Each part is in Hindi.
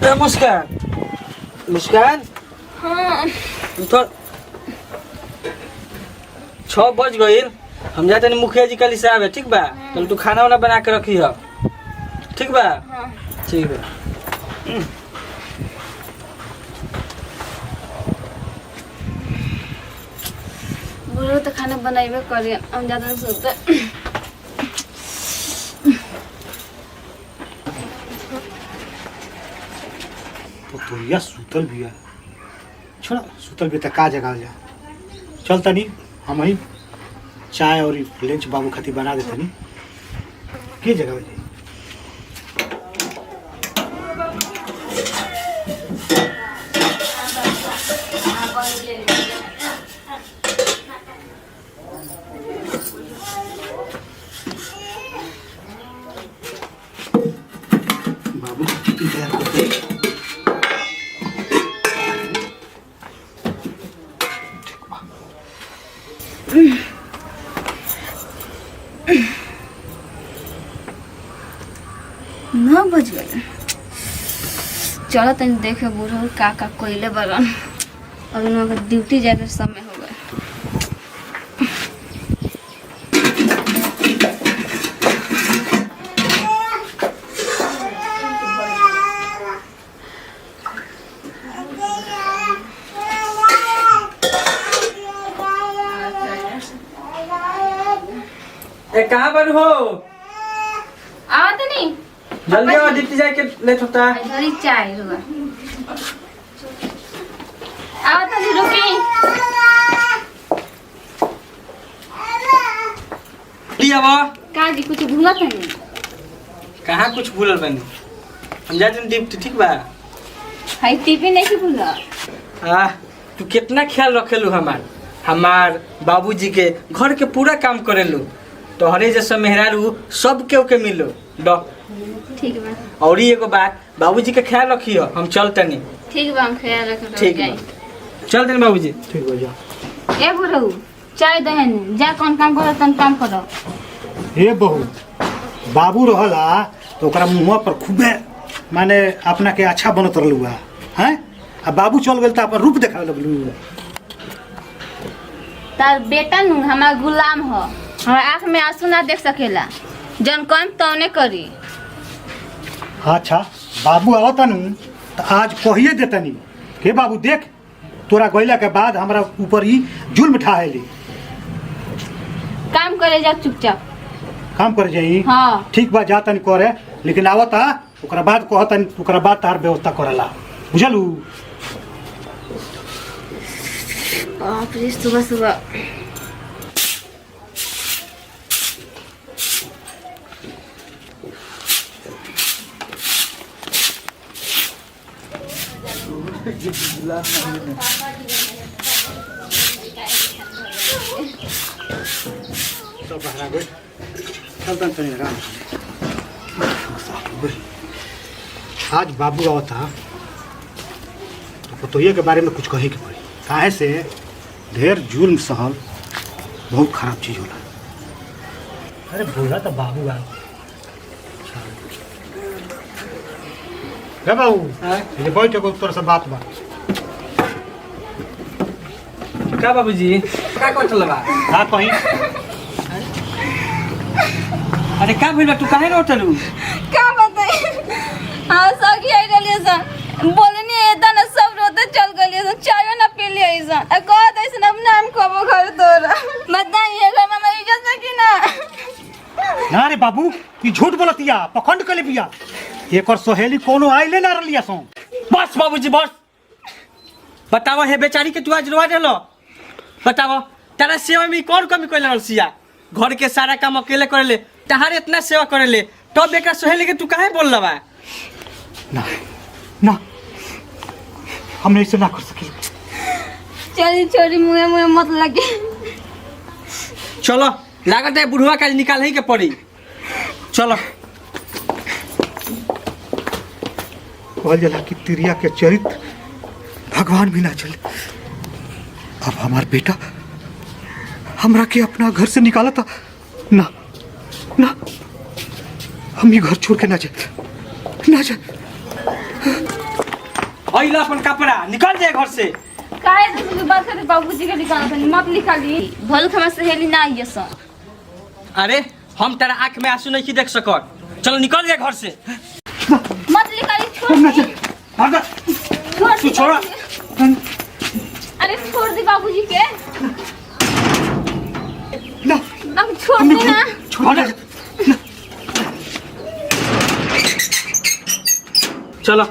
मुस्कान मुस्कान हाँ। तो 6 बज गई। हम जाते हैं मुखिया जी का हिसाब है, ठीक बा? तो तू खाना वाना बना के रखी है, ठीक बा? हाँ। ठीक है। बोलो तो खाना बनाइबे करिए, हम ज्यादा सोचते। तो सुतल भी है, छोड़ा सुतल भी का जगह जा। चल तनी हम ही चाय और लंच बाबू खातिर बना दे तनी के जगह जाई। बाबू की तैयार करते नौ बज गए। चलो तनी देखे बूढ़ो का कोयले बरन, और उनका ड्यूटी जाके समय हो गए। कहाँ पर हो? आवत नहीं जल्दी आओ, डिप्टी जाके लेट होता है। थोड़ी चाय रुआ। आवत नहीं, रुकी। लिया वो का जी कुछ भूलत नहीं? कहाँ कुछ भूलल बनी? हम जाते हैं डिप्टी, ठीक बा? हाई टिफिन नहीं भूला। तू कितना ख्याल रखेलू हमार बाबूजी के घर के पूरा काम करेलू, तो हरे जैसा मेहरारू सब के मिलो दो। ठीक बा। और ही एगो बात, बाबूजी के ख्याल रखियो, हम चलतनी। ठीक बा, हम ख्याल रख। ठीक बा, चलतनी बाबूजी। ठीक हो जा। ए बुढ़ऊ चाय दहन, जा कौन काम करो तन काम करो। हे बहू, बाबू रहला तो ओकरा मुँह पर खूबे माने अपना के अच्छा बनत रहलू हैं। आ बाबू चल गए तो अपन रूप देखावे लगलू। तार बेटा नु हमार गुलाम हो, हमार आँख में आंसू ना देख सकेला, जन कम तौने करी। अच्छा बाबू आवता नु तो आज कहिए देतनी के बाबू देख तोरा गइला के बाद हमरा ऊपर ही जुल्म ठाहेली। काम करे जा चुपचाप। काम कर जाई। हाँ। ठीक बा, जा तनी करे, लेकिन आवता ओकरा बाद कहतनी, ओकरा बाद तार व्यवस्था करेला, बुझलू? बाप रे, सुबह सुबह सब बहरा गए। चल तनी आराम से। आज बाबू आवता तो पतोहिए के बारे में कुछ कहे के पड़ी, काहे से ढेर जुल्म सहल बहुत खराब चीज होला। अरे बोला तो बाबू आ बाबू, ये बैठ को तोरा से बात बा। का बाबूजी का करत बा? का कहीं? अरे का भइल बा, तू काहे रोटलू? क्या बताई? हाँ सगी आई रही सन, बोलनी एदा ना सब रोते चल गली सन, चाय ना पी लिया सन। आ कहत ऐसे हम नाम कबो घर तोरा बताई ये घर में इज्जत है कि ना? ना रे बाबू, ई झूठ बोलतिया, पखंड कले बिया। एकर सहेली कोनो आइले ना रलिया सो। बस बाबूजी बस। बताओ हे बेचारी के तू आज रोवा देलो? बताओ तारा सेवा में कौन कमी कइले रसिया? घर के सारा काम अकेले करेले, तहारे इतना सेवा करेले, तो बेटा सहेली के तू काहे बोल लबा? ना ना, हम ऐसे ना कर सके। चली छोरी मुँह मुँह मत लगे। चलो लागत है बुढ़वा का निकाल ही के पड़ी। चलो कहल जाला कि तिरिया के चरित्र भगवान भी ना चले। अब हमार बेटा हमरा के अपना घर से निकाला था ना ना, हम ये घर छोड़ के ना जाए ना जाए। अइला अपन कपड़ा निकल जाए घर से। काहे तो बात करते बाबूजी के निकाल तनी मत निकाली भल खमा सहेली ना आइए सन। अरे हम तेरा आंख में आंसू नहीं देख सकत, चलो निकल जाए घर से। मत निकाली छोड़ दी। छोड़ दी छोड़ा। अरे छोड़ दी बाबूजी के ना अब छोड़ दी ना। छोड़ दे। चलो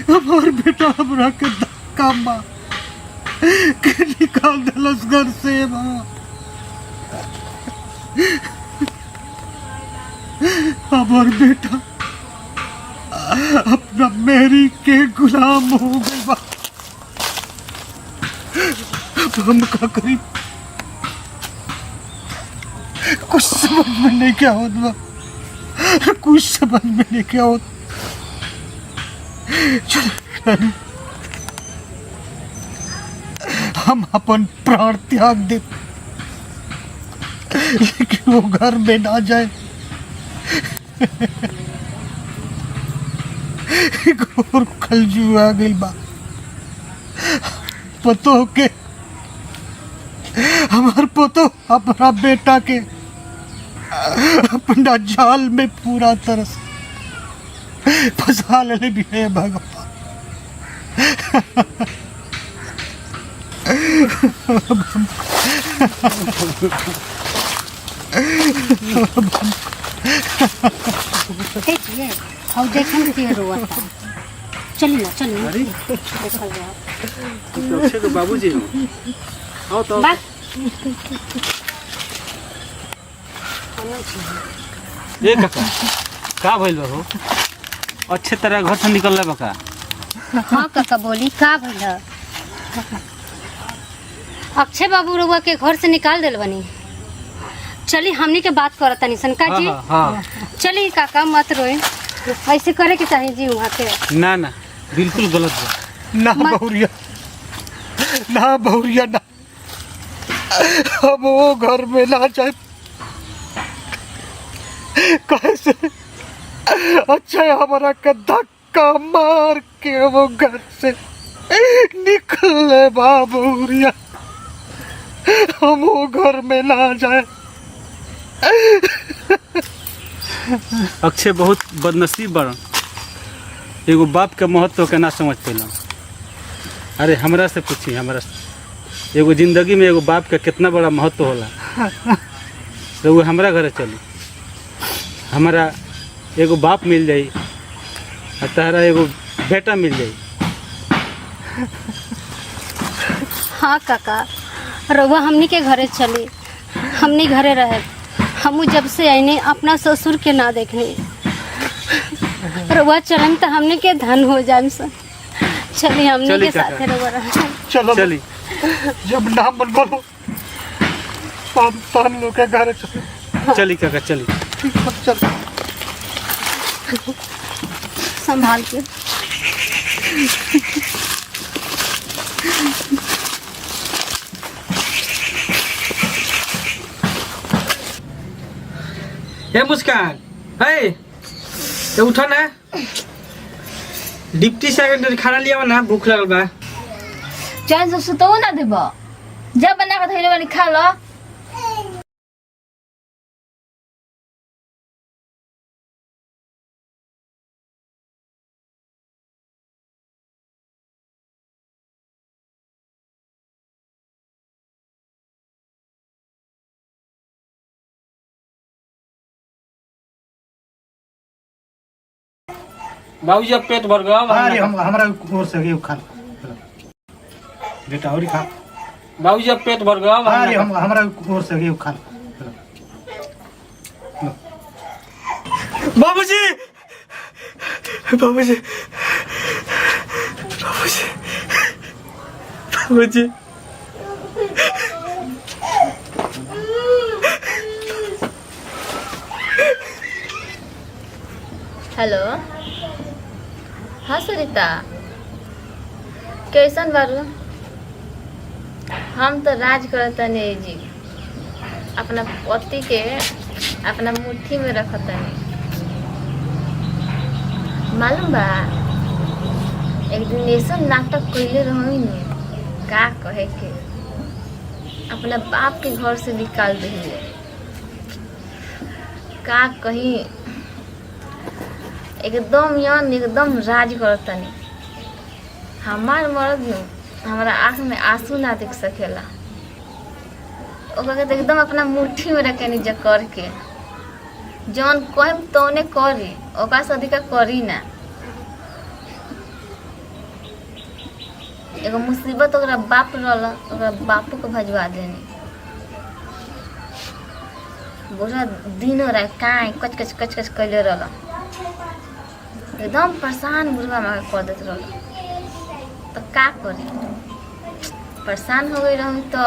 हमार बेटा हमरा के धक्का मार के निकाल दिलस घर से माँ। हमार बेटा अपना मेरी के गुलाम हो गई बा। अब हम का करी कुछ समझ में नहीं क्या होत बा, कुछ समझ में नहीं क्या होत। चल हम अपन प्राण त्याग दे, लेकिन वो घर में ना जाए। घोर कलजू आ गई बा। पतो के हमार पतो अपना बेटा के अपना जाल में पूरा तरह से फंसा ले भी है भगवान। देखिए और देखें कि रोआ था। चलिए ना चलिए अरे देखल जाओ। तो अक्षय के बाबूजी हो आओ तो बस ए काका का भइल बा हो? अच्छे तरह घर से निकलला बा का? हाँ काका बोली का भइल ह? अक्षय बाबू रउआ के घर से निकाल दिल बनी। चली हमनी के बात करत तनी सनका जी। हाँ चली काका मत रोए, ऐसे करे के चाहिए जी वहाँ के। ना ना बिल्कुल गलत बा। ना बहुरिया ना बहुरिया ना, हम वो घर में ना जाए। कैसे अच्छा हमारा का धक्का मार के वो घर से निकले बाबूरिया, हम वो घर में ना जाए। अक्षय बहुत बदनसीब बड़, एगो बाप के महत्व के ना समझ पेला। अरे हमरा से पूछी, हमरा से एगो जिंदगी में एगो बाप के कितना बड़ा महत्व होला। तो वो हमरा घरे चली, हमारा एगो बाप मिल जाई और तहरा एगो बेटा मिल जाई। हाँ काका रउआ हमनी के घरे चली, हमनी घरे रहे। हमू जब से आईने अपना ससुर के ना देखने। रउआ चलन तो हमने के धन हो जाए सन। चली हमने चली के काका। साथ रउआ रहे। चलो चली जब नाम मन बोलो पान लोग के घर चलो। चली काका चली। ठीक है चल। संभाल के। हे मुस्कान, हे तो उठो ना, डिप्टी सेक्रेटरी खाना लिया ना, भूख लगल बा। चाहे से सुतो ना देब, जब बना के धैले वाली खा लो। बाबूजी अब पेट भर गया। अरे हम हमारा ओर से ये खा बेटा और खा। बाबूजी अब पेट भर गया। अरे हम हमारा ओर से ये खा। बाबूजी बाबूजी बाबूजी बाबूजी हेलो हाँ सरिता कैसन बारू? हम तो राज करतनी जी, अपना पति के अपना मुट्ठी में रखतनी। मालूम बा एक दिन ऐसा नाटक कइले रही न का कहे के, अपना बाप के घर से निकाल दिए। का कहीं एकदम यान एकदम राज करतनी। हमार मर्द न हमारा आँख में आंसू ना देख सकेला, ओकरा के एकदम अपना मुट्ठी में रखेनी जकड़ के। जौन कहम तौने करी, ओकरा से अधिका करी ना। एगो मुसीबत ओकरा बाप रहल, ओकरा बापू के भजवा देनी। पूरा दिन रात काई कच कच कच कच कैले रहल, एकदम परेशान बुढ़वा माँ कर देते रहल। तो का करी, परेशान हो गई रही तो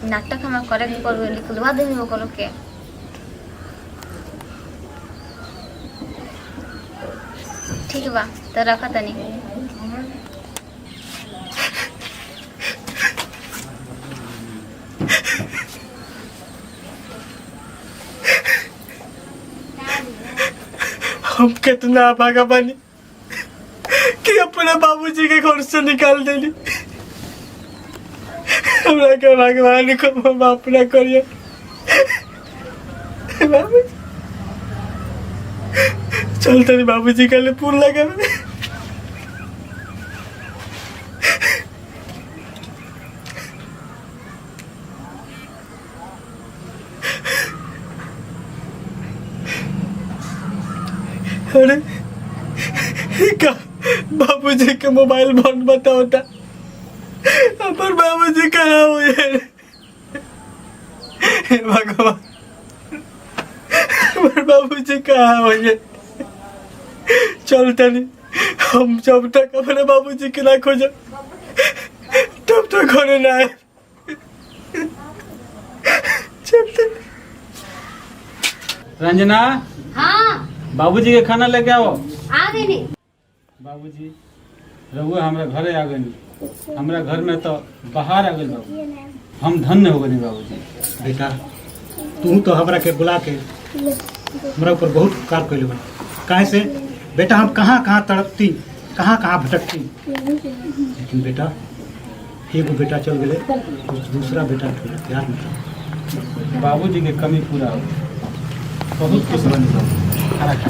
नाटक हमें करे के पड़े, निकलवा देनी ओकरो के। ठीक बा तो रखा तनी। हम कितना भागा बानी कि अपने बाबूजी के घर से निकाल देली। हमरा के भगवान को माफ ना करिए बाबूजी। चल तनी बाबूजी के लिए फूल लगा। अरे का बाबूजी के मोबाइल बंद बता होता, पर बाबूजी कहाँ हुए? भगवान पर बाबूजी कहाँ हुए? चलता नहीं, हम जब तक अपने बाबूजी के ना खोज तब तक होने ना आए। चलते। रंजना हाँ बाबूजी के खाना लेके आओ। आ गई। बाबूजी रहुआ हमरा घरे आ गई, हमरा घर में तो बाहर आ गई बाबू। हम धन्य हो गए बाबूजी। बेटा तू तो हमरा के बुला के हमरा ऊपर बहुत उपकार कैले बा। काहे से बेटा हम कहाँ कहाँ तड़पती, कहाँ कहाँ भटकती, लेकिन बेटा एगो बेटा चल गए, दूसरा बेटा याद नहीं। बाबूजी के कमी पूरा हो, बहुत खुश बनी बाबू। खाना खा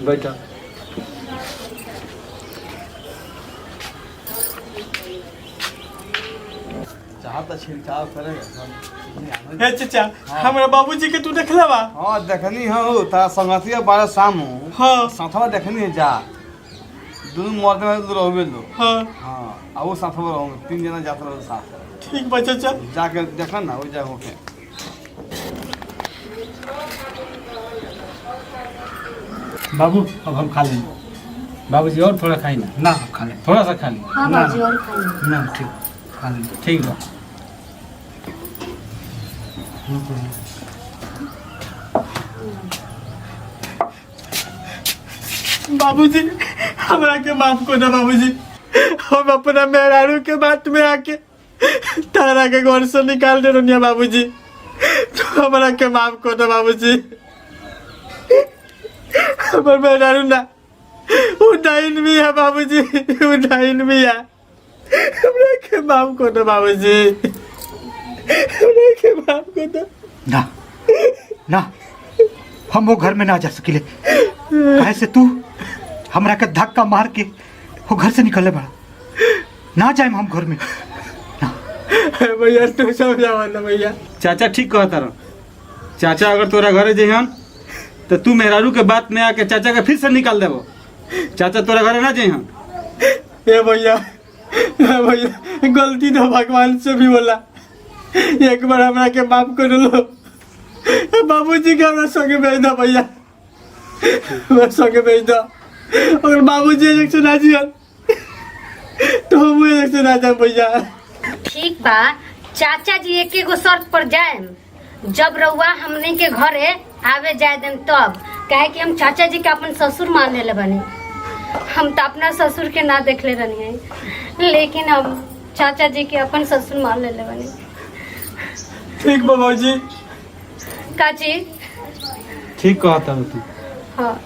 बेटा। छिड़काव करेगा। हे चाचा हमरा बाबूजी के तू देखला बा? हाँ देखनी हो, तारा संगतिया बारह शाम हो। हाँ साथवा देखनी है जा, दोनों मर्द में रहोगे लो। हाँ हाँ अब वो साथवा रहोगे, 3 जना जाते रहो साथ। ठीक बा चाचा। जाके देखा ना वो जा होके। बाबू अब हम खा लेंगे। बाबूजी और थोड़ा खाई ना। ना अब खा लेंगे। थोड़ा सा खा ली। हाँ बाबूजी और खा ली। ना ठीक खा लेंगे। ठीक बा। बाबूजी हमरा के माफ कर दे बाबूजी। हम अपना मेहरारू के बात में आके तारा के घर से निकाल दे रनिया बाबूजी। तो हमरा के माफ कर दे बाबूजी। हमर मेहरारू ना उदाइन भी है बाबूजी, उदाइन भी है। हमरा के माफ कर दे बाबूजी, हमरा के माफ कर दे। ना ना हम वो घर में ना जा सकिले। काहे से तू हमरा के धक्का मार के वो घर से निकले बड़ा। ना जाए हम घर में ना। भैया तू समझावा ना भैया। चाचा ठीक कहता रहो। चाचा अगर तोरा घरे जइहन तो तू मेहरारू के बात में आके चाचा के फिर से निकाल देबो। चाचा तोरा घरे ना जइहन। ए भैया, ए भैया गलती तो भगवान से भी बोला। एक बार हमरा के माफ कर लो। बाबूजी के हमरा संगे भेज दो भैया, हमरा संगे भेज दो। अगर बाबूजी एक से ना जियन तो हम एक से ना जाए भैया। ठीक बा चाचा जी एक एगो शर्त पर जाए, जब रउआ हमने के घरे आवे जाए दिन तब, कहे कि हम चाचा जी के अपन ससुर मान ले बनी। हम तो अपना ससुर के ना देख ले रही हैं, लेकिन हम चाचा जी के अपन ससुर मान ले बनी। ठीक बा बाबूजी। काची ठीक कहता हूँ तू। हाँ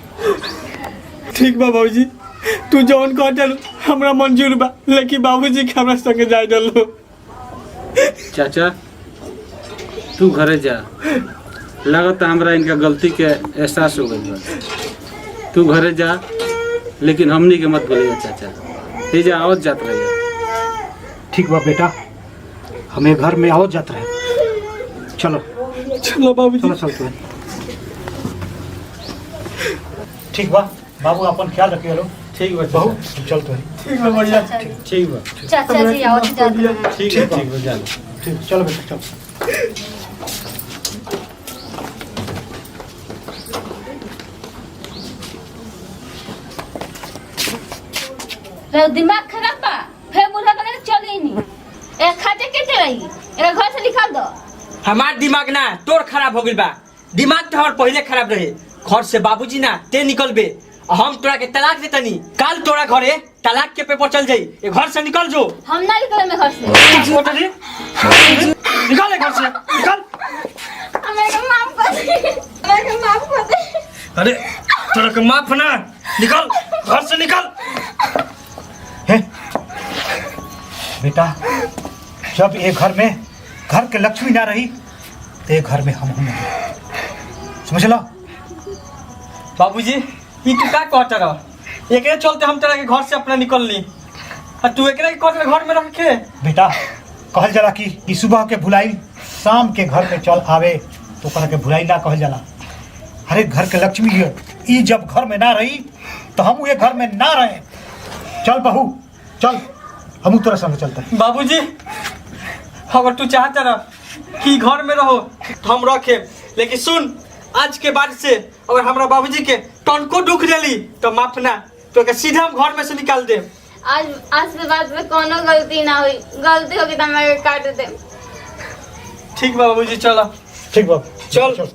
ठीक बा बाबूजी, तू जौन कहत हमरा मंजूर बा, लेकिन बाबूजी के हमरा संगे जाए डलो। चाचा तू घरे जा, लगता हमरा इनका गलती के एहसास हो गई बा। तू घरे जा, लेकिन हमनी के मत भूलिए चाचा। ये जा आवत जात रहिए। ठीक बा बेटा, हमें घर में आओ जात रहे। चलो चलो बाबूजी। चलो चलते हैं। ठीक बा बाबू, अपन ख्याल रखिए लोग। ठीक बा बहू चाचा। चलते हैं। ठीक बा बढ़िया। ठीक बा। चाचा जी आओ जाते हैं। ठीक है, ठीक बा, जा लो। ठीक, चलो बेटा चलो। रे दिमाग खराब बा, फिर बुढ़ा बने चल ही नहीं। एक खाते के चलाई, एक घर से निकाल दो। हमार दिमाग ना तोर खराब हो गइल बा। दिमाग तो हमार पहले खराब रहे। घर से बाबूजी ना ते निकलबे, हम तोरा के तलाक देतनी। काल तोरा घरे तलाक के पेपर चल जाई। ये घर से निकल जो। हम ना निकले में घर से। निकल घर से, निकल। हमें को माफ कर दे, हमें को माफ कर दे। अरे तोरा के माफ ना, निकल घर से निकल। हे बेटा, जब एक घर में घर के लक्ष्मी ना रही तो एक घर में हम नहीं, समझ लो। बाबूजी ई तू का कहत रह? एकरे चलते हम तोरा के घर से अपना निकल ली, और तू एकरे के कहत घर में रख के। बेटा कहल जाला कि सुबह के भुलाई शाम के घर में चल आवे, तो ओकरा के भुलाई ना कहल जाला। हर एक घर के लक्ष्मी है, ई जब घर में ना रही तो हम ये घर में ना रहे। चल बहू चल, हम तोरा संग चलते हैं। बाबूजी अगर तू चाहता रह कि घर में रहो तो हम रखे, लेकिन सुन आज के बाद से अगर हमरा बाबूजी के टनको दुख देली तो माफ ना, तो के सीधा हम घर में से निकाल दे। आज के बाद में कोनो गलती ना हुई, गलती होगी तो हमें काट दे। ठीक बाबूजी चलो। ठीक बाबू चल। चल।